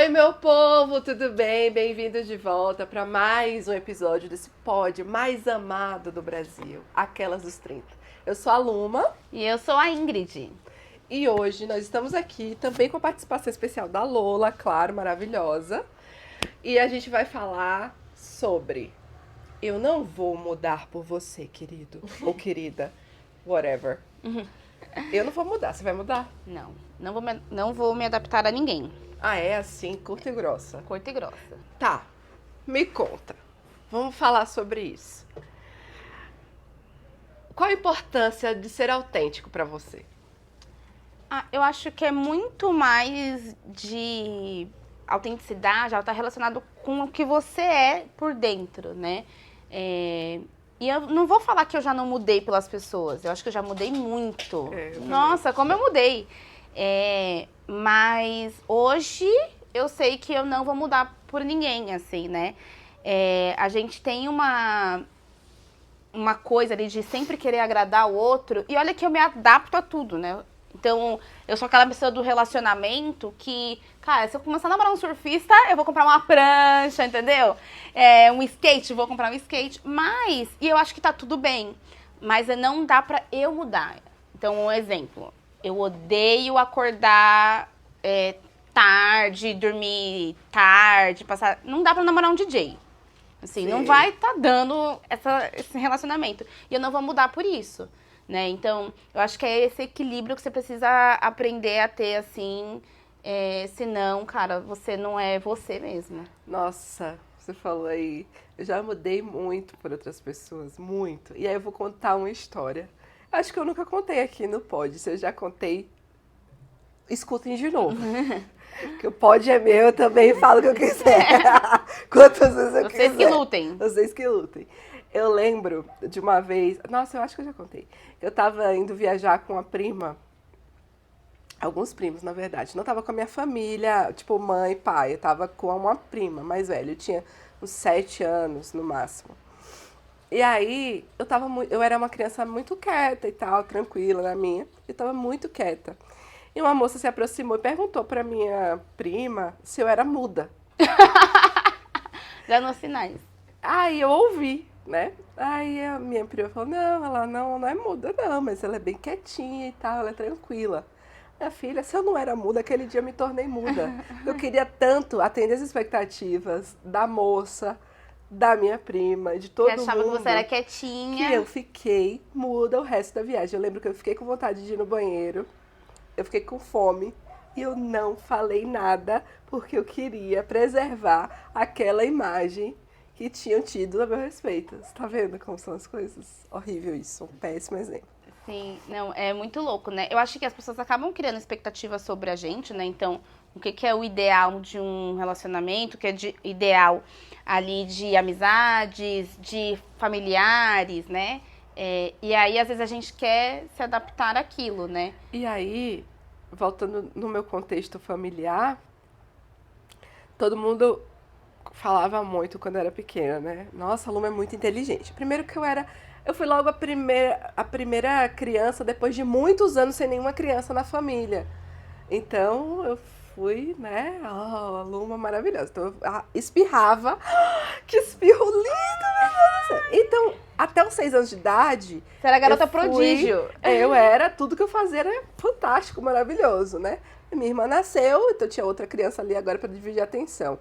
Oi, meu povo, tudo bem? Bem-vindos de volta para mais um episódio desse pod mais amado do Brasil, Aquelas dos 30. Eu sou a Luma. E eu sou a Ingrid. E hoje nós estamos aqui também com a participação especial da Lola, claro, maravilhosa. E a gente vai falar sobre Eu não vou mudar por você, querido ou querida, whatever. Eu não vou mudar, você vai mudar? Não vou me adaptar a ninguém. Ah, é assim, curta e grossa. Curta e grossa. Tá, me conta. Vamos falar sobre isso. Qual a importância de ser autêntico pra você? Eu acho que é muito mais de autenticidade, ela está relacionado com o que você é por dentro, né? E eu não vou falar que eu já não mudei pelas pessoas. Eu acho que eu já mudei muito. Nossa, como eu mudei. Mas hoje eu sei que eu não vou mudar por ninguém, assim, né? A gente tem uma coisa ali de sempre querer agradar o outro. E olha que eu me adapto a tudo, né? Então, eu sou aquela pessoa do relacionamento que, cara, se eu começar a namorar um surfista, eu vou comprar uma prancha, entendeu? Um skate, vou comprar um skate. E eu acho que tá tudo bem, mas não dá pra eu mudar. Então, um exemplo, eu odeio acordar tarde, dormir tarde, passar... Não dá pra namorar um DJ. Assim, não vai tá dando esse relacionamento. E eu não vou mudar por isso. Né? Então, eu acho que é esse equilíbrio que você precisa aprender a ter, assim, senão, cara, você não é você mesmo. Nossa, você falou aí, eu já mudei muito por outras pessoas, muito. E aí eu vou contar uma história. Acho que eu nunca contei aqui no pod, se eu já contei, escutem de novo. Que o pod é meu, eu também falo o que eu quiser. Quantas vezes eu quiser. Vocês que lutem. Vocês que lutem. Eu lembro de uma vez... Nossa, eu acho que eu já contei. Eu tava indo viajar com uma prima. Alguns primos, na verdade. Não tava com a minha família, tipo mãe e pai. Eu tava com uma prima mais velha. Eu tinha uns 7 anos, no máximo. E aí, eu era uma criança muito quieta e tal, tranquila na minha. Eu tava muito quieta. E uma moça se aproximou e perguntou pra minha prima se eu era muda. Já nos sinais. Aí eu ouvi, né? Aí a minha prima falou, não, ela não é muda não, mas ela é bem quietinha e tal, ela é tranquila. Minha filha, se eu não era muda, aquele dia eu me tornei muda. Eu queria tanto atender as expectativas da moça, da minha prima, de todo mundo. Que achava que você era quietinha. Que eu fiquei muda o resto da viagem. Eu lembro que eu fiquei com vontade de ir no banheiro, eu fiquei com fome. E eu não falei nada porque eu queria preservar aquela imagem que tinham tido a meu respeito. Você tá vendo como são as coisas? Horrível isso, um péssimo exemplo. Sim, não, é muito louco, né? Eu acho que as pessoas acabam criando expectativas sobre a gente, né? Então, o que é o ideal de um relacionamento, o que é ideal ali de amizades, de familiares, né? E aí, às vezes, a gente quer se adaptar àquilo, né? E aí, voltando no meu contexto familiar, todo mundo falava muito quando eu era pequena, né? Nossa, a Luma é muito inteligente. Primeiro que eu fui logo a primeira criança depois de muitos anos sem nenhuma criança na família. Então, eu fui, né? Oh, a Luma maravilhosa. Então, eu espirrava. Que espirro lindo, meu Deus! Então, até os 6 anos de idade... Você era garota prodígio. Eu era, tudo que eu fazia era fantástico, maravilhoso, né? Minha irmã nasceu, então tinha outra criança ali agora para dividir a atenção.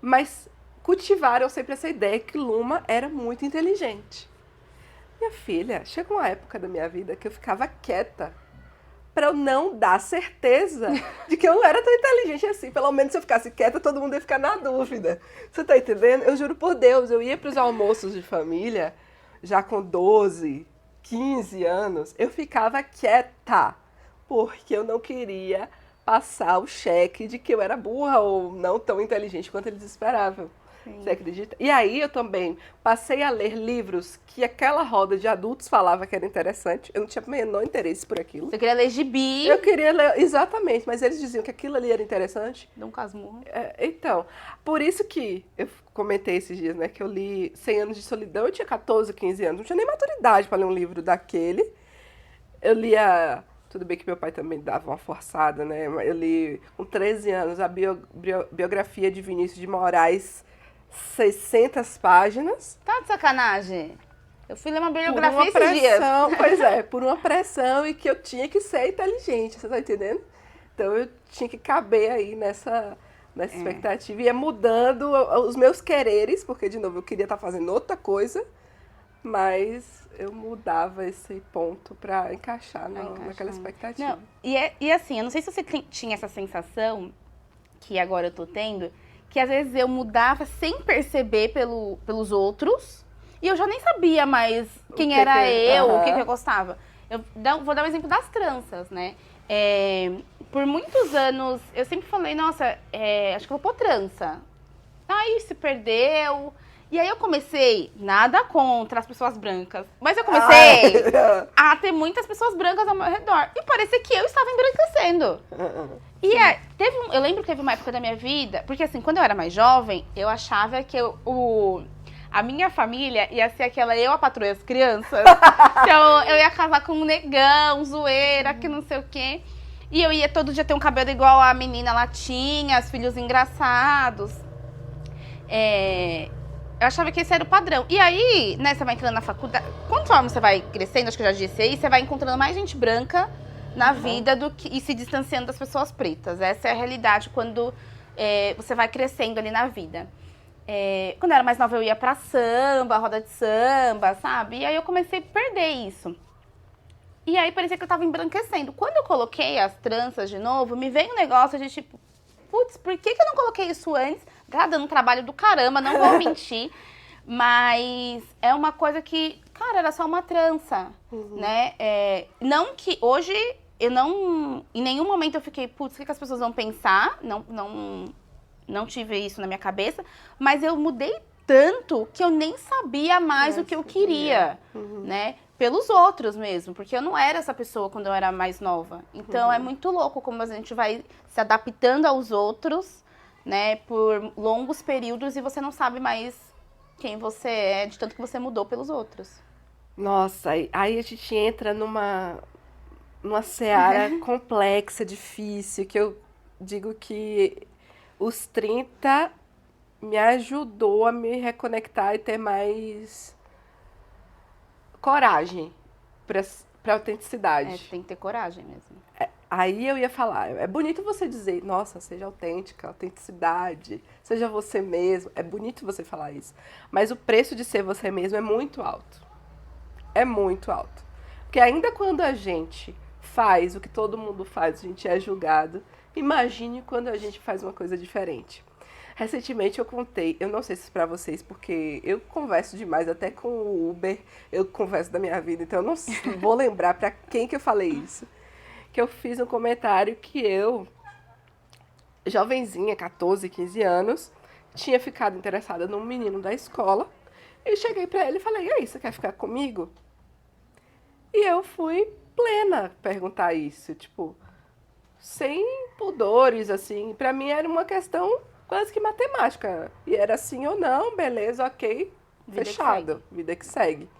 Mas cultivaram sempre essa ideia que Luma era muito inteligente. Minha filha, chegou uma época da minha vida que eu ficava quieta para eu não dar certeza de que eu não era tão inteligente assim. Pelo menos se eu ficasse quieta, todo mundo ia ficar na dúvida. Você tá entendendo? Eu juro por Deus, eu ia para os almoços de família, já com 12, 15 anos, eu ficava quieta, porque eu não queria passar o cheque de que eu era burra ou não tão inteligente quanto eles esperavam. Sim. Você acredita? E aí eu também passei a ler livros que aquela roda de adultos falava que era interessante. Eu não tinha o menor interesse por aquilo. Você queria ler gibi? Eu queria ler, exatamente, mas eles diziam que aquilo ali era interessante. Dom Casmurro. Então, por isso que eu comentei esses dias, né, que eu li 100 Anos de Solidão, eu tinha 14, 15 anos, não tinha nem maturidade para ler um livro daquele. Eu lia Tudo bem que meu pai também dava uma forçada, né? Eu li com 13 anos a biografia de Vinícius de Moraes, 600 páginas. Tá de sacanagem? Eu fui ler uma Por bibliografia uma esses dias. pressão, pois é, por uma pressão e que eu tinha que ser inteligente, você tá entendendo? Então eu tinha que caber aí nessa expectativa. E ia mudando os meus quereres, porque, de novo, eu queria estar fazendo outra coisa, mas eu mudava esse ponto pra encaixar naquela expectativa. Não, e assim, eu não sei se você tinha essa sensação, que agora eu tô tendo, que às vezes eu mudava sem perceber pelos outros, e eu já nem sabia mais quem era eu, o que eu gostava. Vou dar um exemplo das tranças, né? Por muitos anos, eu sempre falei, nossa, acho que eu vou pôr trança. Aí se perdeu. E aí eu comecei, nada contra as pessoas brancas, mas eu comecei a ter muitas pessoas brancas ao meu redor. E parecia que eu estava embranquecendo. E eu lembro que teve uma época da minha vida, porque assim, quando eu era mais jovem, eu achava que a minha família ia ser aquela eu, a patroa e as crianças. Então eu ia casar com um negão, zoeira, que não sei o quê. E eu ia todo dia ter um cabelo igual a menina lá tinha, os filhos engraçados. Eu achava que esse era o padrão. E aí, né, você vai entrando na faculdade. Conforme você vai crescendo, acho que eu já disse aí, você vai encontrando mais gente branca na vida e se distanciando das pessoas pretas. Essa é a realidade quando você vai crescendo ali na vida. Quando eu era mais nova, eu ia pra samba, roda de samba, sabe? E aí eu comecei a perder isso. E aí parecia que eu tava embranquecendo. Quando eu coloquei as tranças de novo, me veio um negócio de tipo, putz, por que eu não coloquei isso antes? Tá dando um trabalho do caramba, não vou mentir. Mas é uma coisa que, cara, era só uma trança, né? Não que hoje, eu não... Em nenhum momento eu fiquei, putz, o que as pessoas vão pensar? Não tive isso na minha cabeça. Mas eu mudei tanto que eu nem sabia mais o que eu queria, né? Pelos outros mesmo, porque eu não era essa pessoa quando eu era mais nova. Então é muito louco como a gente vai se adaptando aos outros, né, por longos períodos e você não sabe mais quem você é, de tanto que você mudou pelos outros. Nossa, aí a gente entra numa seara complexa, difícil, que eu digo que os 30 me ajudou a me reconectar e ter mais coragem pra autenticidade. Tem que ter coragem mesmo. Aí eu ia falar, é bonito você dizer, nossa, seja autêntica, autenticidade, seja você mesmo. É bonito você falar isso. Mas o preço de ser você mesmo é muito alto. É muito alto. Porque ainda quando a gente faz o que todo mundo faz, a gente é julgado. Imagine quando a gente faz uma coisa diferente. Recentemente eu contei, eu não sei se pra vocês, porque eu converso demais, até com o Uber, eu converso da minha vida, então eu não vou lembrar pra quem que eu falei isso. Que eu fiz um comentário que eu, jovenzinha, 14, 15 anos, tinha ficado interessada num menino da escola, e cheguei pra ele e falei, e aí, você quer ficar comigo? E eu fui plena perguntar isso, tipo, sem pudores, assim, pra mim era uma questão quase que matemática. E era sim ou não, beleza, ok, Vida fechado, vida que segue.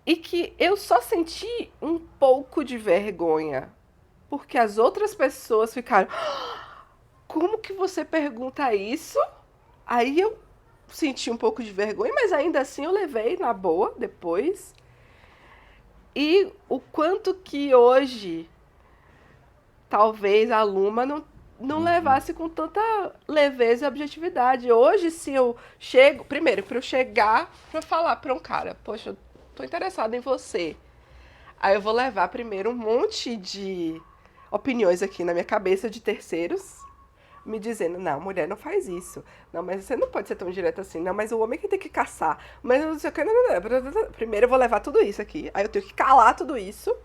E que eu só senti um pouco de vergonha, porque as outras pessoas ficaram, como que você pergunta isso? Aí eu senti um pouco de vergonha, mas ainda assim eu levei na boa depois. E o quanto que hoje, talvez a Luma não levasse com tanta leveza e objetividade. Hoje, se eu chego... Primeiro, para eu chegar para falar para um cara, poxa, eu tô interessada em você. Aí eu vou levar primeiro um monte de opiniões aqui na minha cabeça de terceiros, me dizendo, não, mulher não faz isso. Não, mas você não pode ser tão direto assim. Não, mas o homem que tem que caçar. Mas não sei o que... Primeiro eu vou levar tudo isso aqui. Aí eu tenho que calar tudo isso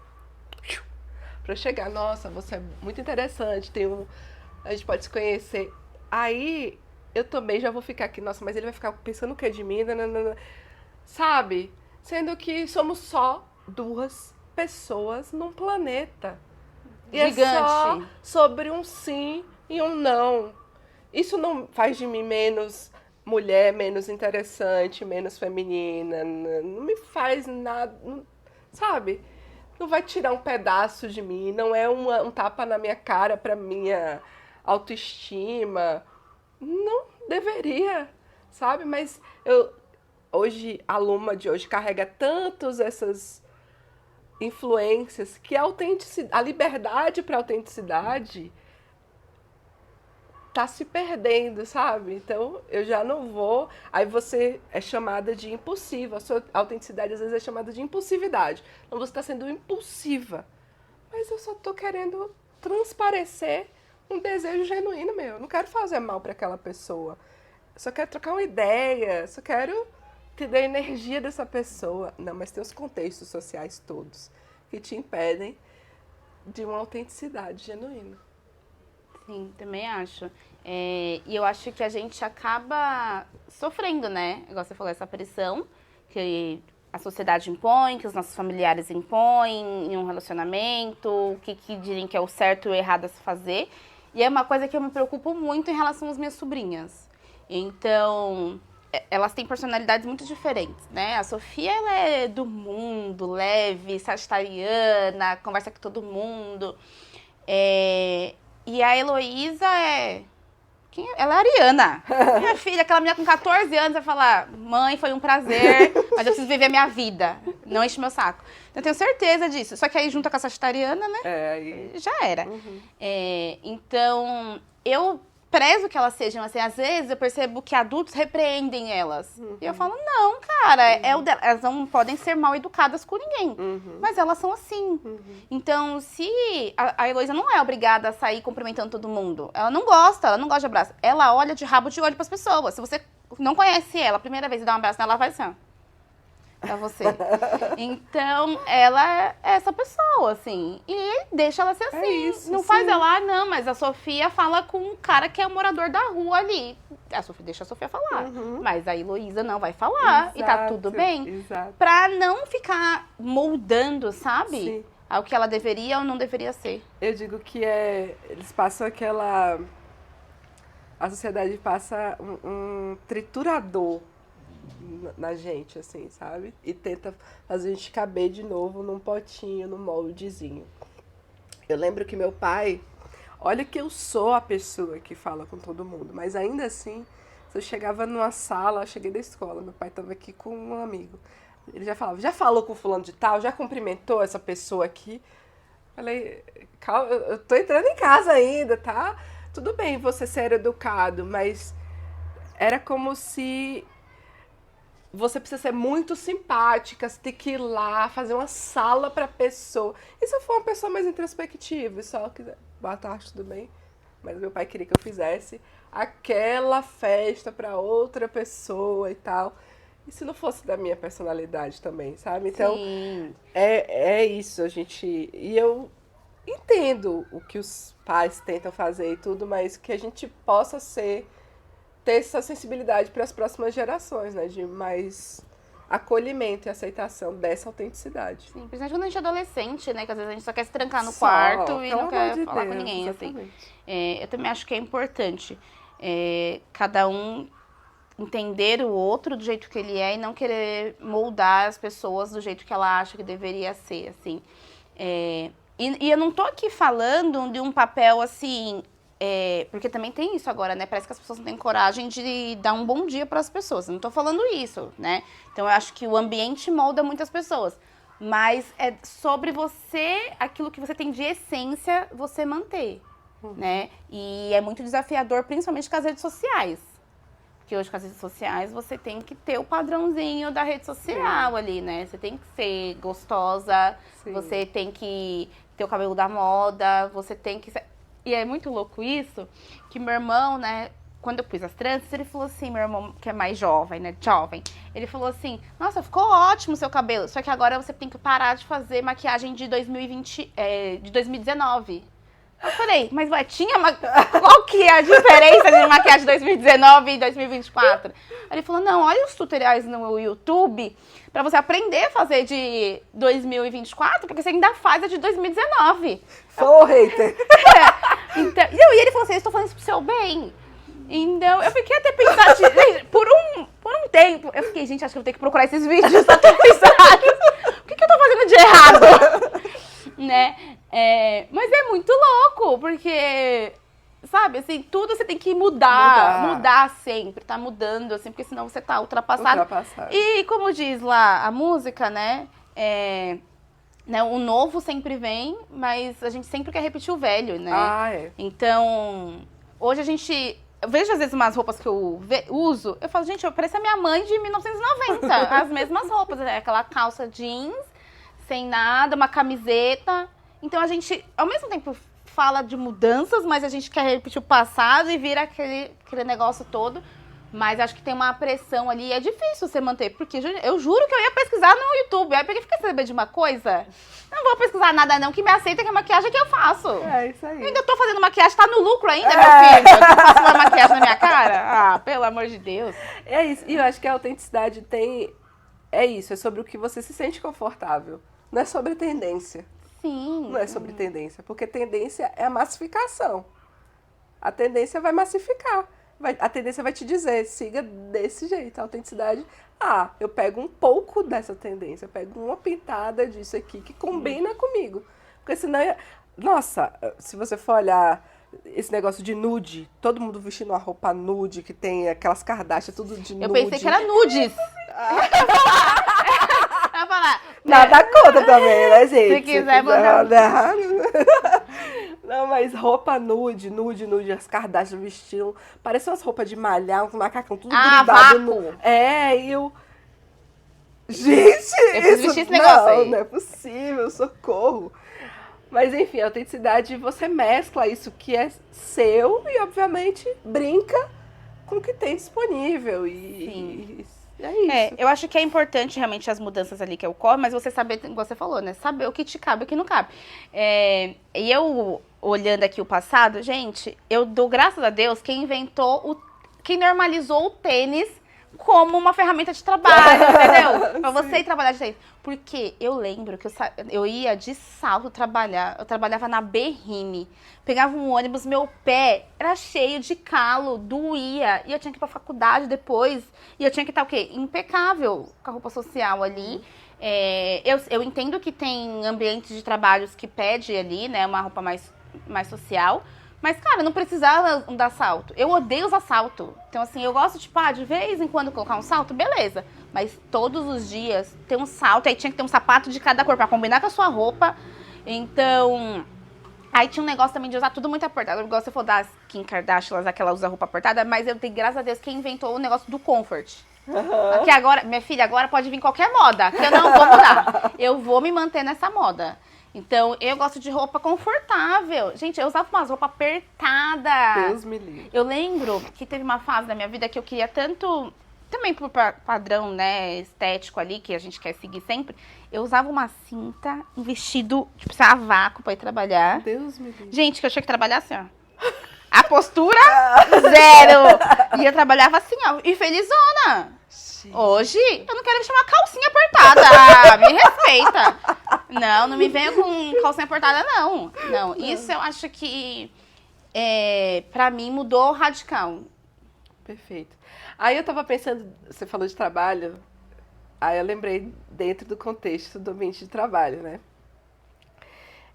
pra chegar. Nossa, você é muito interessante. A gente pode se conhecer. Aí eu também já vou ficar aqui. Nossa, mas ele vai ficar pensando o que de mim? Nananana. Sabe? Sendo que somos só 2 pessoas num planeta. E Gigante. é só sobre um sim e um não. Isso não faz de mim menos mulher, menos interessante, menos feminina. Não me faz nada, sabe? não vai tirar um pedaço de mim, não é um tapa na minha cara pra minha autoestima. Não deveria, sabe? Mas hoje, a Luma de hoje carrega tantos essas influências que a liberdade para autenticidade tá se perdendo, sabe? Então, eu já não vou... Aí você é chamada de impulsiva. A sua autenticidade, às vezes, é chamada de impulsividade. Então, você está sendo impulsiva. Mas eu só tô querendo transparecer um desejo genuíno meu. Eu não quero fazer mal para aquela pessoa. Eu só quero trocar uma ideia. Só quero te dar a energia dessa pessoa. Não, mas tem os contextos sociais todos que te impedem de uma autenticidade genuína. Sim, também acho. E eu acho que a gente acaba sofrendo, né? Igual você falou, essa pressão que a sociedade impõe, que os nossos familiares impõem em um relacionamento, o que dizem que é o certo e o errado a se fazer. E é uma coisa que eu me preocupo muito em relação às minhas sobrinhas. Então, elas têm personalidades muito diferentes, né? A Sofia, ela é do mundo, leve, sagitariana, conversa com todo mundo. E a Heloísa ela é ariana. Minha filha, aquela menina com 14 anos, vai falar: mãe, foi um prazer, mas eu preciso viver a minha vida. Não enche meu saco. Eu tenho certeza disso. Só que aí, junto com a sagitariana, né? Aí... Já era. Uhum. Então, eu prezo que elas sejam assim. Às vezes, eu percebo que adultos repreendem elas. Uhum. E eu falo: não, cara, elas não podem ser mal educadas com ninguém. Uhum. Mas elas são assim. Uhum. Então, se a Heloísa não é obrigada a sair cumprimentando todo mundo. Ela não gosta de abraço. Ela olha de rabo de olho pras pessoas. Se você não conhece ela, a primeira vez e dá um abraço nela, ela vai assim, ó. Pra você. Então, ela é essa pessoa, assim. E deixa ela ser assim. Isso, não faz ela, não, mas a Sofia fala com um cara que é o morador da rua ali. Deixa a Sofia falar. Uhum. Mas a Heloísa não vai falar. Exato, e tá tudo bem. Exato. Pra não ficar moldando, sabe? Sim. Ao que ela deveria ou não deveria ser. Eu digo que eles passam aquela... A sociedade passa um triturador na gente, assim, sabe? E tenta fazer a gente caber de novo num potinho, num moldezinho. Eu lembro que meu pai... Olha que eu sou a pessoa que fala com todo mundo, mas ainda assim, se eu chegava numa sala, eu cheguei da escola, meu pai estava aqui com um amigo. Ele já falava: já falou com fulano de tal? Já cumprimentou essa pessoa aqui? Falei: calma, eu tô entrando em casa ainda, tá? Tudo bem você ser educado, mas era como se... Você precisa ser muito simpática, você tem que ir lá, fazer uma sala pra pessoa. E se eu for uma pessoa mais introspectiva e só quiser, boa tarde, tudo bem? Mas meu pai queria que eu fizesse aquela festa pra outra pessoa e tal. E se não fosse da minha personalidade também, sabe? Então, é isso, a gente... E eu entendo o que os pais tentam fazer e tudo, mas que a gente possa ter essa sensibilidade para as próximas gerações, né? De mais acolhimento e aceitação dessa autenticidade. Sim, principalmente quando a gente é adolescente, né? Que às vezes a gente só quer se trancar no quarto e não quer falar com ninguém, assim. Eu também acho que é importante cada um entender o outro do jeito que ele é e não querer moldar as pessoas do jeito que ela acha que deveria ser, assim. E eu não tô aqui falando de um papel, assim... porque também tem isso agora, né? Parece que as pessoas não têm coragem de dar um bom dia para as pessoas. Eu não tô falando isso, né? Então, eu acho que o ambiente molda muitas pessoas. Mas é sobre você, aquilo que você tem de essência, você manter, né? E é muito desafiador, principalmente com as redes sociais. Porque hoje, com as redes sociais, você tem que ter o padrãozinho da rede social ali, né? Você tem que ser gostosa, você tem que ter o cabelo da moda, você tem que... E é muito louco isso, que meu irmão, né, quando eu pus as tranças, ele falou assim, meu irmão, que é mais jovem, né, ele falou assim: nossa, ficou ótimo o seu cabelo, só que agora você tem que parar de fazer maquiagem de 2019. Eu falei: mas ué, qual que é a diferença de maquiagem de 2019 e 2024? Aí ele falou: não, olha os tutoriais no YouTube pra você aprender a fazer de 2024, porque você ainda faz a de 2019. Falou, hater. Então, e ele falou assim: eu estou falando isso pro seu bem. Então, eu fiquei até pensando, por um tempo, eu fiquei: gente, acho que eu vou ter que procurar esses vídeos pra ter pensado. O que eu tô fazendo de errado? Mas é muito louco, porque, sabe, assim, tudo você tem que mudar sempre, tá mudando, assim, porque senão você tá ultrapassado. E como diz lá a música, né, né, o novo sempre vem, mas a gente sempre quer repetir o velho, né? Então, hoje a gente... Eu vejo às vezes umas roupas que eu uso, eu falo, gente, eu pareço a minha mãe de 1990, as mesmas roupas, né? Aquela calça jeans, sem nada, uma camiseta. Então a gente, ao mesmo tempo, fala de mudanças, mas a gente quer repetir o passado e vira aquele negócio todo. Mas acho que tem uma pressão ali e é difícil você manter. Porque eu juro que eu ia pesquisar no YouTube. Aí porque fica sabendo de uma coisa. Não vou pesquisar nada não, que me aceita que a maquiagem que eu faço. É isso aí. Eu ainda tô fazendo maquiagem, tá no lucro ainda, meu filho. Eu tô passando maquiagem na minha cara. Ah, pelo amor de Deus. É isso. E eu acho que a autenticidade é isso, é sobre o que você se sente confortável. Não é sobre tendência. Sim. Não é sobre tendência, porque tendência é a massificação. A tendência vai massificar. A tendência vai te dizer, siga desse jeito. A autenticidade, eu pego um pouco dessa tendência, eu pego uma pitada disso aqui que combina comigo. Porque senão, nossa, se você for olhar esse negócio de nude, todo mundo vestindo uma roupa nude, que tem aquelas Kardashian, tudo de nude. Eu pensei que era nudes. Eu ia falar. Nada contra também, né, gente? Se quiser mandar. Não, mas roupa nude, as Kardashian vestiam, parece umas roupas de malhar, uns macacão, tudo grudado. Vácuo. E eu... Gente, eu preciso vestir esse negócio aí. Não é possível, socorro. Mas enfim, a autenticidade, você mescla isso que é seu e, obviamente, brinca com o que tem disponível. Sim. É isso. Eu acho que é importante realmente as mudanças ali que ocorrem, mas você saber, como você falou, né? Saber o que te cabe e o que não cabe. E eu, olhando aqui o passado, gente, eu dou graças a Deus quem quem normalizou o tênis como uma ferramenta de trabalho, entendeu? Pra você ir trabalhar de tênis. Porque eu lembro que eu ia de salto trabalhar, eu trabalhava na Berrine, pegava um ônibus, meu pé era cheio de calo, doía, e eu tinha que ir pra faculdade depois, e eu tinha que estar o quê? Impecável com a roupa social ali. Eu entendo que tem ambientes de trabalhos que pede ali, né, uma roupa mais social, mas, cara, não precisava dar salto. Eu odeio usar salto. Então, assim, eu gosto, tipo, de vez em quando colocar um salto, beleza. Mas todos os dias ter um salto, aí tinha que ter um sapato de cada cor pra combinar com a sua roupa. Então, aí tinha um negócio também de usar tudo muito apertado. Eu gosto de das Kim Kardashian, que ela usa roupa apertada, mas eu tenho, graças a Deus, quem inventou o negócio do comfort. Porque agora, minha filha, agora pode vir qualquer moda, que eu não vou mudar. Eu vou me manter nessa moda. Então, eu gosto de roupa confortável. Gente, eu usava umas roupas apertadas. Deus me livre. Eu lembro que teve uma fase da minha vida que eu queria tanto, também por padrão, né, estético ali, que a gente quer seguir sempre, eu usava uma cinta, um vestido, tipo, a vácuo pra ir trabalhar. Deus me livre. Gente, que eu tinha que trabalhar assim, ó. A postura, zero. E eu trabalhava assim, ó, e felizona. Hoje, eu não quero vestir uma calcinha apertada. Me respeita. Não me venha com calcinha apertada, não. Não, isso eu acho que, pra mim, mudou radical. Perfeito. Aí eu tava pensando, você falou de trabalho, aí eu lembrei dentro do contexto do ambiente de trabalho, né?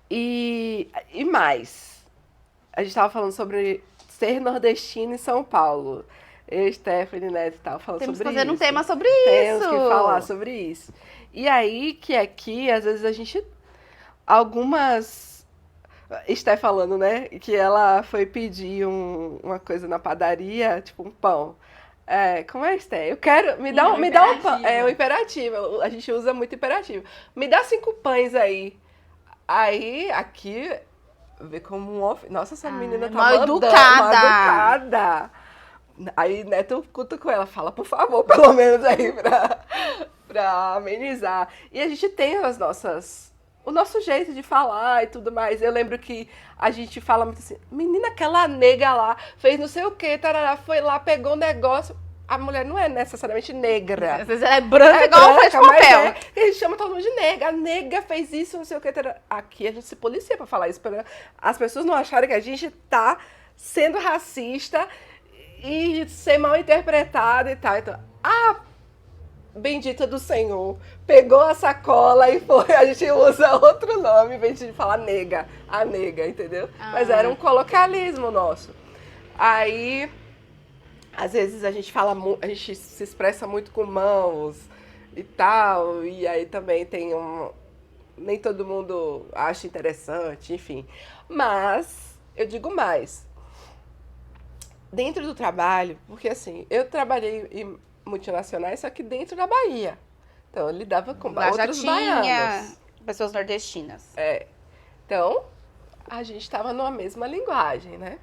E mais, a gente tava falando sobre ser nordestino em São Paulo. Eu, Stephanie, Neto e tal, falando sobre isso. Temos que fazer um tema sobre Temos isso. que falar sobre isso. E aí, que aqui, às vezes a gente... Algumas... Steph falando, né? Que ela foi pedir uma coisa na padaria, tipo um pão. Como é, Steph? Eu quero... Me dá um pão. É o imperativo. A gente usa muito imperativo. Me dá 5 pães aí. Aí, aqui... Vê como um... Nossa, essa menina tá mal mandando. educada. Mal educada. Aí Neto cuta com ela, fala, por favor, pelo menos aí, pra amenizar. E a gente tem o nosso jeito de falar e tudo mais. Eu lembro que a gente fala muito assim, menina, aquela nega lá, fez não sei o que, tarará, foi lá, pegou um negócio. A mulher não é necessariamente negra. Às vezes ela é branca igual faz papel. A gente chama todo mundo de nega. A nega fez isso, não sei o que, tarará. Aqui a gente se policia pra falar isso, pra as pessoas não acharem que a gente tá sendo racista e ser mal interpretado e tal. Então, bendita do Senhor, pegou a sacola e foi. A gente usa outro nome em vez de falar nega, a nega, entendeu? Mas era um colocalismo nosso. Aí, às vezes a gente fala, a gente se expressa muito com mãos e tal, e aí também tem nem todo mundo acha interessante, enfim. Mas, eu digo mais, dentro do trabalho, porque assim, eu trabalhei em multinacionais, só que dentro da Bahia. Então, eu lidava com Lá já outros tinha baianos. pessoas nordestinas. Então, a gente estava numa mesma linguagem, né?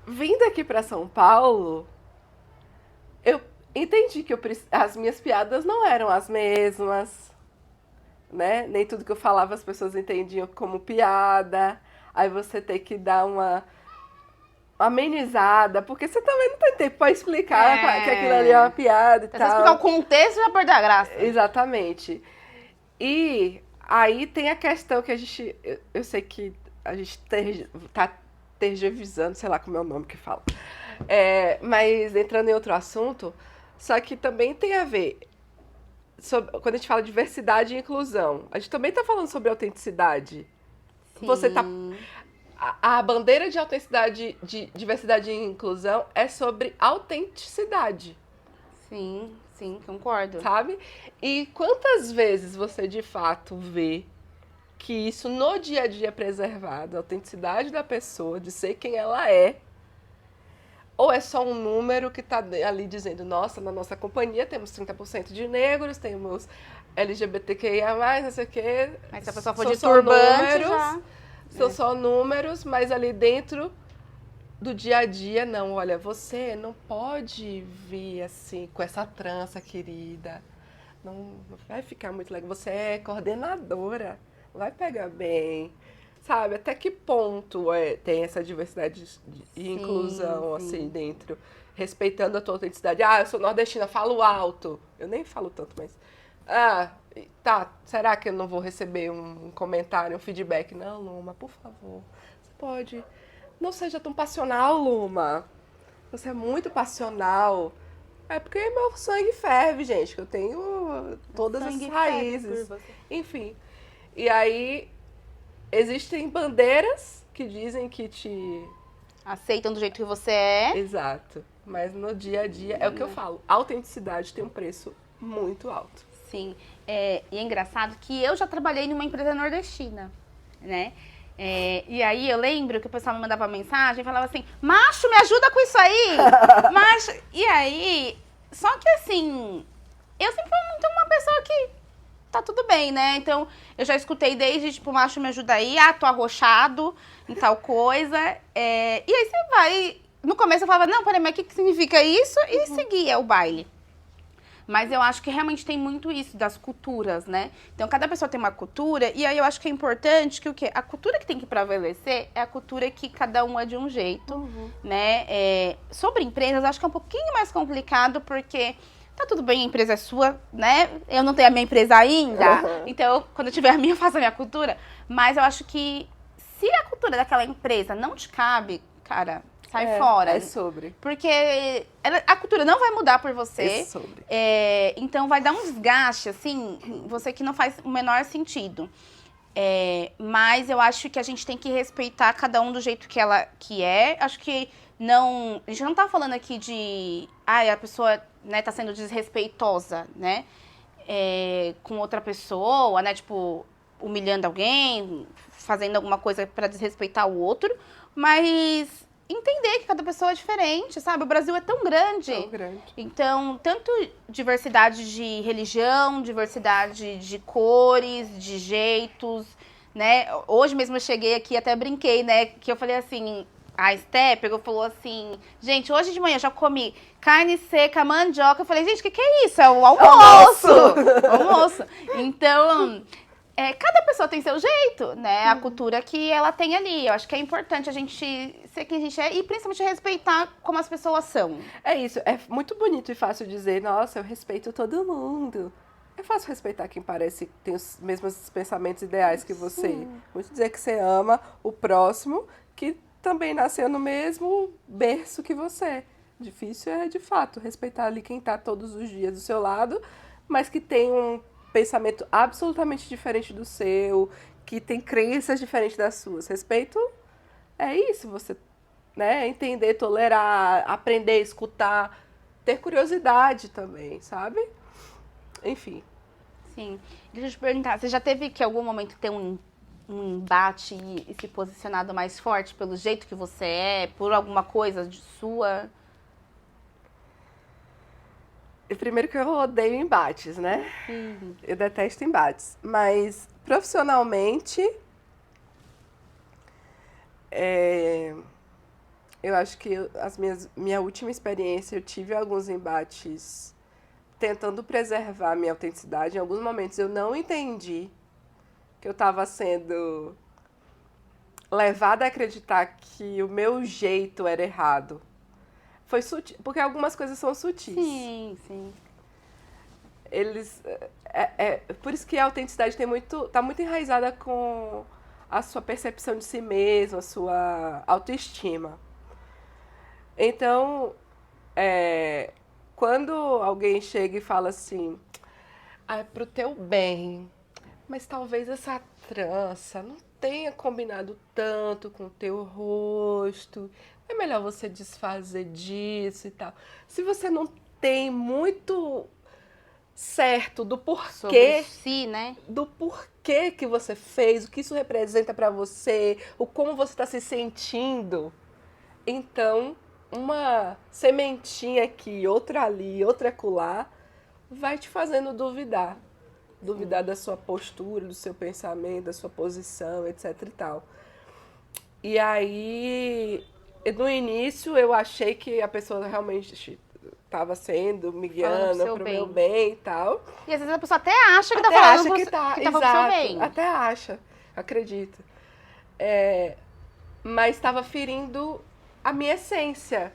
Vindo aqui para São Paulo, eu entendi que as minhas piadas não eram as mesmas, né? Nem tudo que eu falava as pessoas entendiam como piada. Aí você tem que dar uma amenizada, porque você também não tem tempo para explicar que aquilo ali é uma piada e Você tal. explicar o contexto já perde a graça. Exatamente. E aí tem a questão que a gente... Eu sei que a gente tá tergiversando, sei lá como é o nome que fala. Mas entrando em outro assunto, só que também tem a ver... quando a gente fala diversidade e inclusão, a gente também está falando sobre autenticidade. Sim. Você tá... A bandeira de autenticidade, de diversidade e inclusão é sobre autenticidade. Sim, sim, concordo. Sabe? E quantas vezes você de fato vê que isso no dia a dia é preservado, a autenticidade da pessoa, de ser quem ela é, ou é só um número que está ali dizendo, nossa, na nossa companhia temos 30% de negros, temos LGBTQIA+, não sei o quê. Mas se a pessoa for de turbante, números, já... São só números, mas ali dentro do dia a dia, não. Olha, você não pode vir assim, com essa trança, querida. Não vai ficar muito legal. Você é coordenadora, vai pegar bem. Sabe, até que ponto tem essa diversidade e inclusão, sim. assim, dentro? Respeitando a tua autenticidade. Ah, eu sou nordestina, falo alto. Eu nem falo tanto, mas... Ah, tá, será que eu não vou receber um comentário, um feedback? Não, Luma, por favor, você pode... Não seja tão passional, Luma. Você é muito passional. É porque meu sangue ferve, gente, que eu tenho todas as raízes. Enfim, e aí existem bandeiras que dizem que te... aceitam do jeito que você é. Exato, mas no dia a dia, é o que eu falo, a autenticidade tem um preço muito alto. Sim, e é engraçado que eu já trabalhei numa empresa nordestina, né? E aí eu lembro que o pessoal me mandava mensagem e falava assim, macho, me ajuda com isso aí! Macho! E aí, só que assim, eu sempre fui muito uma pessoa que tá tudo bem, né? Então, eu já escutei desde, tipo, macho, me ajuda aí, tô arrochado em tal coisa. E aí você vai... No começo eu falava, não, peraí, mas o que significa isso? E seguia o baile. Mas eu acho que realmente tem muito isso das culturas, né? Então, cada pessoa tem uma cultura, e aí eu acho que é importante que o quê? A cultura que tem que prevalecer é a cultura que cada um é de um jeito, né? Sobre empresas, acho que é um pouquinho mais complicado, porque tá tudo bem, a empresa é sua, né? Eu não tenho a minha empresa ainda, então, quando eu tiver a minha, eu faço a minha cultura. Mas eu acho que se a cultura daquela empresa não te cabe, cara... sai fora. É sobre. Porque a cultura não vai mudar por você. É sobre. Então vai dar um desgaste, assim, você que não faz o menor sentido. Mas eu acho que a gente tem que respeitar cada um do jeito que é. Acho que não... A gente não tá falando aqui de... a pessoa, né, tá sendo desrespeitosa, né? Com outra pessoa, né? Tipo, humilhando alguém, fazendo alguma coisa pra desrespeitar o outro. Mas... entender que cada pessoa é diferente, sabe? O Brasil é tão grande. Tão grande. Então, tanto diversidade de religião, diversidade de cores, de jeitos, né? Hoje mesmo eu cheguei aqui, até brinquei, né? Que eu falei assim, a Esté pegou e falou assim, gente, hoje de manhã eu já comi carne seca, mandioca. Eu falei, gente, o que é isso? É o almoço! Almoço! Então... cada pessoa tem seu jeito, né? A cultura que ela tem ali. Eu acho que é importante a gente ser quem a gente é e principalmente respeitar como as pessoas são. É isso. É muito bonito e fácil dizer, nossa, eu respeito todo mundo. É fácil respeitar quem parece que tem os mesmos pensamentos ideais que você. Sim. Muito dizer que você ama o próximo, que também nasceu no mesmo berço que você. Difícil é, de fato, respeitar ali quem tá todos os dias do seu lado, mas que tem um pensamento absolutamente diferente do seu, que tem crenças diferentes das suas. Respeito é isso, você, né, entender, tolerar, aprender, escutar, ter curiosidade também, sabe? Enfim. Sim. Deixa eu te perguntar, você já teve que em algum momento ter um embate e se posicionado mais forte pelo jeito que você é, por alguma coisa de sua? Primeiro que eu odeio embates, né? Eu detesto embates. Mas profissionalmente, eu acho que minha última experiência, eu tive alguns embates tentando preservar a minha autenticidade. Em alguns momentos eu não entendi que eu estava sendo levada a acreditar que o meu jeito era errado. Foi sutil, porque algumas coisas são sutis. Sim, sim. Por isso que a autenticidade tá muito enraizada com a sua percepção de si mesmo, a sua autoestima. Então, quando alguém chega e fala assim, é pro teu bem, mas talvez essa trança não tenha combinado tanto com o teu rosto, é melhor você desfazer disso e tal. Se você não tem muito certo do porquê, Sobre si, né? do porquê que você fez, o que isso representa pra você, o como você está se sentindo, então uma sementinha aqui, outra ali, outra acolá, vai te fazendo duvidar. Duvidar da sua postura, do seu pensamento, da sua posição, etc e tal. E aí, no início, eu achei que a pessoa realmente estava sendo me guiando pro meu bem e tal. E às vezes a pessoa até acha que tá Até falando acha que tá, pro seu bem. até acha, acredito. Mas estava ferindo a minha essência,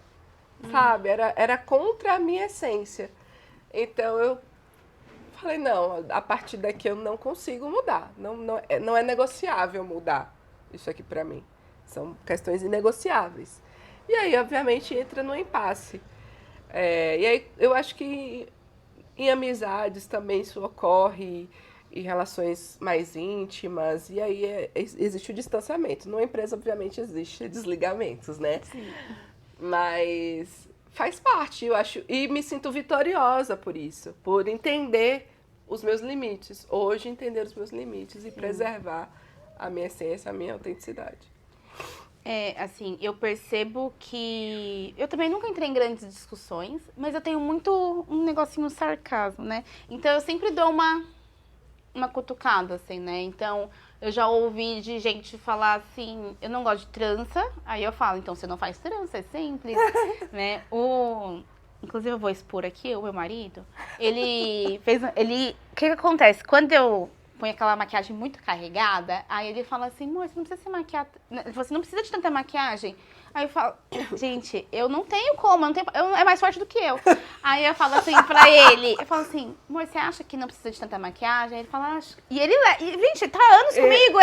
sabe? Era contra a minha essência. Então eu falei, não, a partir daqui eu não consigo mudar. Não é negociável mudar isso aqui pra mim. São questões inegociáveis. E aí, obviamente, entra no impasse. E aí eu acho que em amizades também isso ocorre, em relações mais íntimas, e aí existe o distanciamento. Numa empresa, obviamente, existe desligamentos, né? Sim. Mas faz parte, eu acho. E me sinto vitoriosa por isso, por entender os meus limites. Hoje, entender os meus limites e preservar a minha essência, a minha autenticidade. Assim, eu percebo que... Eu também nunca entrei em grandes discussões, mas eu tenho muito um negocinho sarcasmo, né? Então, eu sempre dou uma cutucada, assim, né? Então, eu já ouvi de gente falar assim, eu não gosto de trança, aí eu falo, então você não faz trança, é simples, né? Inclusive, eu vou expor aqui, o meu marido, o que acontece? Quando eu põe aquela maquiagem muito carregada, aí ele fala assim, amor, você não precisa se maquiar, você não precisa de tanta maquiagem. Aí eu falo, gente, eu não tenho como, é mais forte do que eu. Aí eu falo assim pra ele, eu falo assim, amor, você acha que não precisa de tanta maquiagem? Aí ele fala, acho. E ele, gente, tá há anos comigo,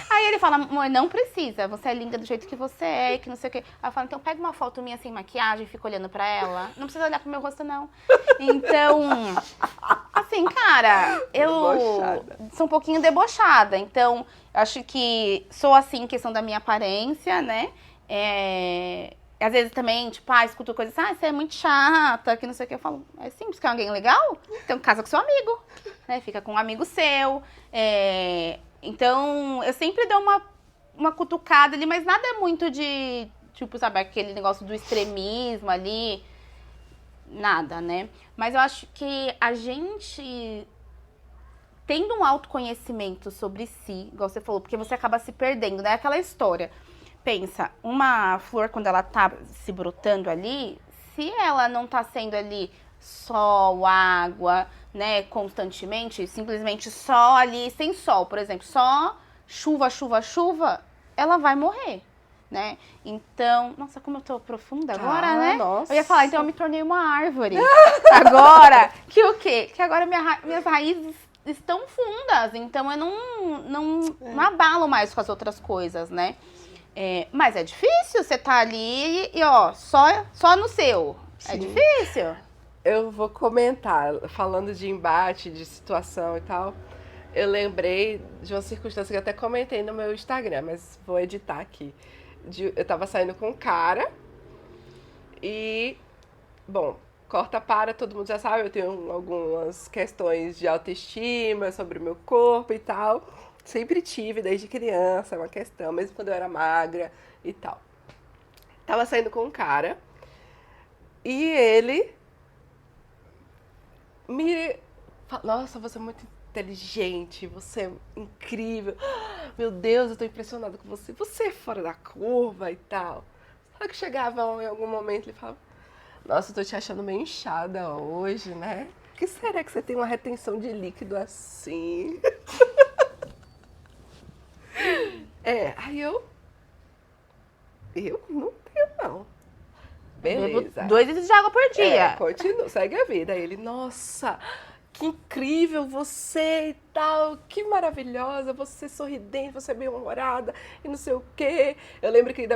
Aí ele fala, amor, não precisa, você é linda do jeito que você é, que não sei o quê. Aí eu falo, então pega uma foto minha sem maquiagem e fica olhando pra ela. Não precisa olhar pro meu rosto, não. Então, assim, cara, eu sou um pouquinho debochada. Então, acho que sou assim em questão da minha aparência, né? Às vezes também, tipo, escuto coisas assim, você é muito chata, que não sei o que. Eu falo, é simples, quer alguém legal? Então casa com seu amigo, né? Fica com um amigo seu. Então, eu sempre dou uma cutucada ali, mas nada muito de, tipo, sabe, aquele negócio do extremismo ali. Nada, né? Mas eu acho que a gente tendo um autoconhecimento sobre si, igual você falou, porque você acaba se perdendo, né? Aquela história. Pensa, uma flor, quando ela tá se brotando ali, se ela não tá sendo ali sol, água, né, constantemente, simplesmente só ali, sem sol, por exemplo, só chuva, chuva, chuva, ela vai morrer, né? Então, nossa, como eu tô profunda agora, né? Nossa. Eu ia falar, então eu me tornei uma árvore. Agora, que o quê? Que agora minhas raízes estão fundas, então eu não abalo mais com as outras coisas, né? Mas é difícil, você tá ali e, ó, só no seu. Sim. É difícil. Eu vou comentar, falando de embate, de situação e tal. Eu lembrei de uma circunstância que eu até comentei no meu Instagram, mas vou editar aqui. Eu tava saindo com um cara e, bom, corta para, todo mundo já sabe, eu tenho algumas questões de autoestima sobre o meu corpo e tal. Sempre tive, desde criança, é uma questão, mesmo quando eu era magra e tal. Tava saindo com um cara e ele me fala, nossa, você é muito inteligente, você é incrível. Meu Deus, eu tô impressionada com você. Você é fora da curva e tal. Só que chegava em algum momento ele falava, nossa, eu tô te achando meio inchada hoje, né? Por que será que você tem uma retenção de líquido assim? Aí eu não tenho não. Beleza. Bebo 2 litros de água por dia. Continua, segue a vida. Aí ele, nossa, que incrível você e tal, que maravilhosa, você sorridente, você é bem-humorada e não sei o quê. Eu lembro que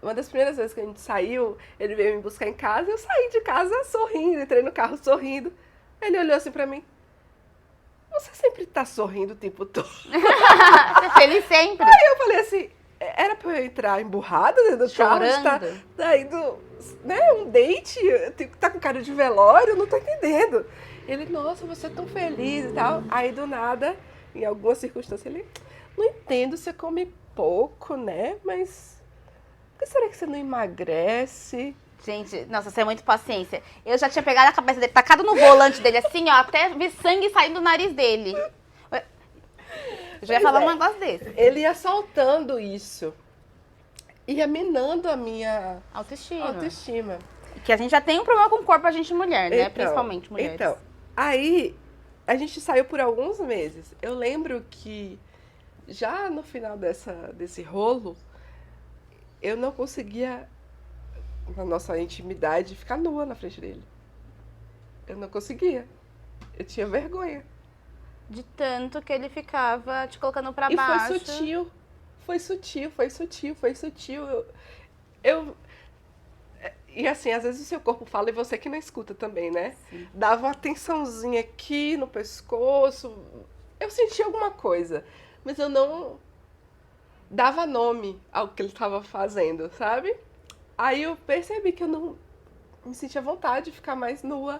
uma das primeiras vezes que a gente saiu, ele veio me buscar em casa, eu saí de casa sorrindo, entrei no carro sorrindo. Ele olhou assim pra mim, você sempre tá sorrindo o tempo todo. Você é feliz sempre. Aí eu falei assim, era pra eu entrar emburrada dentro do carro, Chorando. tá indo, né, um date, eu tenho que estar com cara de velório, eu não tô entendendo. Ele, nossa, você é tão feliz e tal. Aí do nada, em alguma circunstância, ele, não entendo, você come pouco, né, mas por que será que você não emagrece? Gente, nossa, você é muito paciência. Eu já tinha pegado a cabeça dele, tacado no volante dele assim, ó, até vi sangue saindo do nariz dele. Eu já ia falar um negócio desse. Ele ia soltando isso. Ia minando a minha Autoestima. Que a gente já tem um problema com o corpo, a gente mulher, né? Principalmente mulheres. Então, aí a gente saiu por alguns meses. Eu lembro que já no final desse rolo, eu não conseguia, na nossa intimidade, ficar nua na frente dele. Eu não conseguia. Eu tinha vergonha. De tanto que ele ficava te colocando pra E baixo. foi sutil. E assim, às vezes o seu corpo fala e você que não escuta também, né? Sim. Dava uma tensãozinha aqui no pescoço. Eu sentia alguma coisa, mas eu não dava nome ao que ele estava fazendo, sabe? Aí eu percebi que eu não me sentia vontade de ficar mais nua,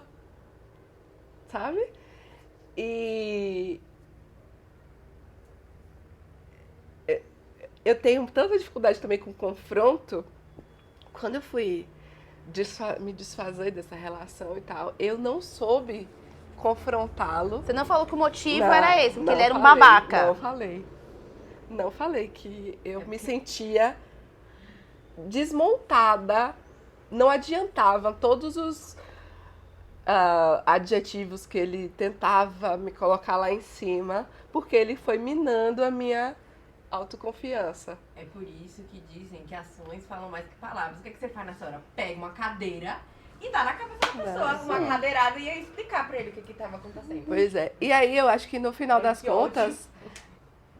sabe? E eu tenho tanta dificuldade também com confronto. Quando eu fui me desfazer dessa relação e tal, eu não soube confrontá-lo. Você não falou que o motivo era esse, porque ele era um falei, babaca. Não falei que eu me sentia desmontada, não adiantava todos os adjetivos que ele tentava me colocar lá em cima, porque ele foi minando a minha autoconfiança. É por isso que dizem que ações falam mais que palavras. O que você faz nessa hora? Pega uma cadeira e dá na cabeça da pessoa com uma cadeirada e ia explicar pra ele o que estava acontecendo. Pois é. E aí eu acho que no final das contas,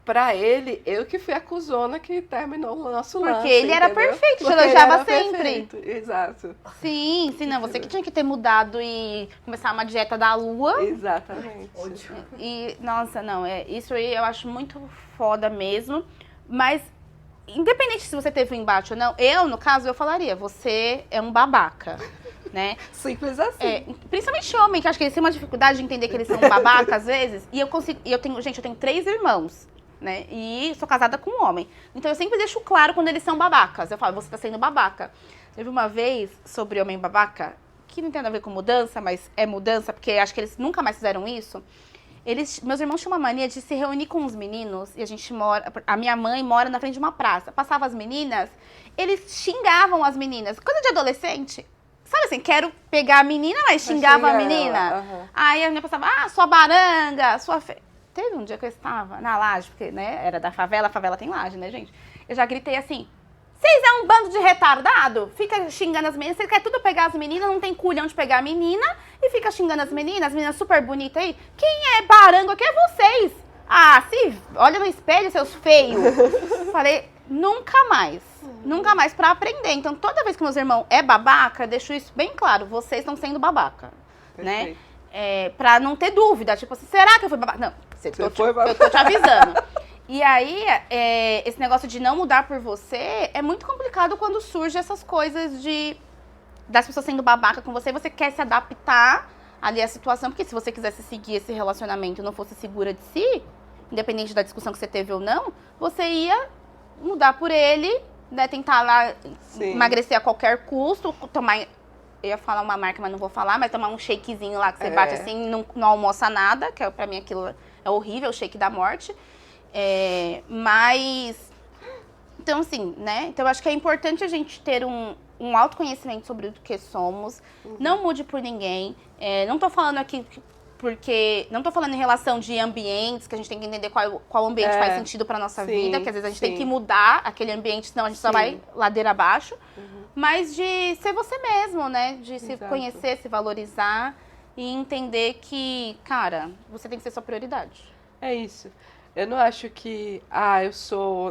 pra ele, eu que fui a cuzona que terminou o nosso lance. Porque ele era entendeu? perfeito, te Porque ele elogiava era sempre. perfeito, exato. Sim, não, você que tinha que ter mudado e começar uma dieta da lua. Exatamente. E, nossa, não, isso aí eu acho muito foda mesmo. Mas, independente se você teve um embate ou não, no caso, eu falaria, você é um babaca, né? Simples assim. Principalmente homem, que acho que eles têm uma dificuldade de entender que eles são babaca às vezes. E eu tenho 3 irmãos, né? E sou casada com um homem. Então eu sempre deixo claro quando eles são babacas. Eu falo, você tá sendo babaca. Teve uma vez sobre homem babaca, que não tem nada a ver com mudança, mas é mudança, porque acho que eles nunca mais fizeram isso. Meus irmãos tinham uma mania de se reunir com os meninos, e a minha mãe mora na frente de uma praça. Passava as meninas, eles xingavam as meninas. Coisa de adolescente. Sabe assim, quero pegar a menina, mas xingava a menina. Uhum. Aí a menina passava, sua baranga, sua feia. Teve um dia que eu estava na laje, porque, né, era da favela, a favela tem laje, né, gente? Eu já gritei assim, vocês é um bando de retardado? Fica xingando as meninas, você quer tudo pegar as meninas, não tem culhão de pegar a menina, e fica xingando as meninas super bonitas aí. Quem é barango aqui é vocês. Olha no espelho, seus feios. Falei, Nunca mais. Nunca mais pra aprender. Então, toda vez que meus irmãos é babaca, eu deixo isso bem claro. Vocês estão sendo babaca, né? Pra não ter dúvida. Tipo assim, será que eu fui babaca? Não, eu tô te avisando. E aí, esse negócio de não mudar por você é muito complicado quando surge essas coisas das pessoas sendo babaca com você. Você quer se adaptar ali à situação. Porque se você quisesse seguir esse relacionamento e não fosse segura de si, independente da discussão que você teve ou não, você ia mudar por ele, né, tentar lá emagrecer a qualquer custo, tomar, eu ia falar uma marca, mas não vou falar, mas tomar um shakezinho lá que você bate assim, não almoça nada, que pra mim aquilo é horrível, o shake da morte. Mas, então assim, né, então eu acho que é importante a gente ter um autoconhecimento sobre o que somos, não mude por ninguém, não tô falando aqui porque não tô falando em relação de ambientes, que a gente tem que entender qual ambiente faz sentido pra nossa vida, que às vezes a gente tem que mudar aquele ambiente, senão a gente só vai ladeira abaixo. Mas de ser você mesmo, né? De se conhecer, se valorizar e entender que, cara, você tem que ser sua prioridade. É isso. Eu não acho que,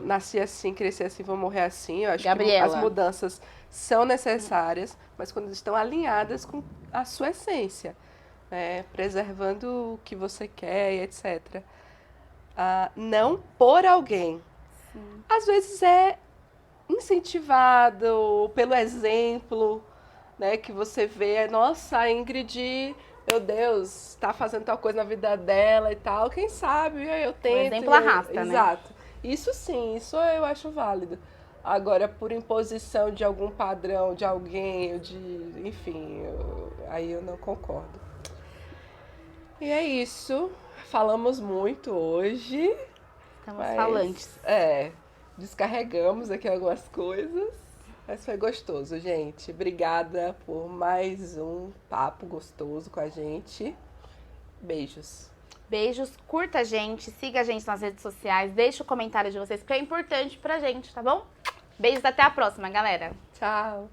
nasci assim, cresci assim, vou morrer assim. Eu acho que as mudanças são necessárias, mas quando estão alinhadas com a sua essência. Preservando o que você quer e etc. Não por alguém. Sim. Às vezes é incentivado pelo exemplo, né, que você vê. Nossa, a Ingrid, meu Deus, está fazendo tal coisa na vida dela e tal. Quem sabe eu tento. O exemplo arrasta, né? Exato. Isso sim, isso eu acho válido. Agora, por imposição de algum padrão, de alguém, enfim, aí eu não concordo. E é isso. Falamos muito hoje. Estamos falantes. Descarregamos aqui algumas coisas. Mas foi gostoso, gente. Obrigada por mais um papo gostoso com a gente. Beijos. Beijos, curta a gente, siga a gente nas redes sociais, deixa o comentário de vocês, que é importante pra gente, tá bom? Beijos, até a próxima, galera. Tchau.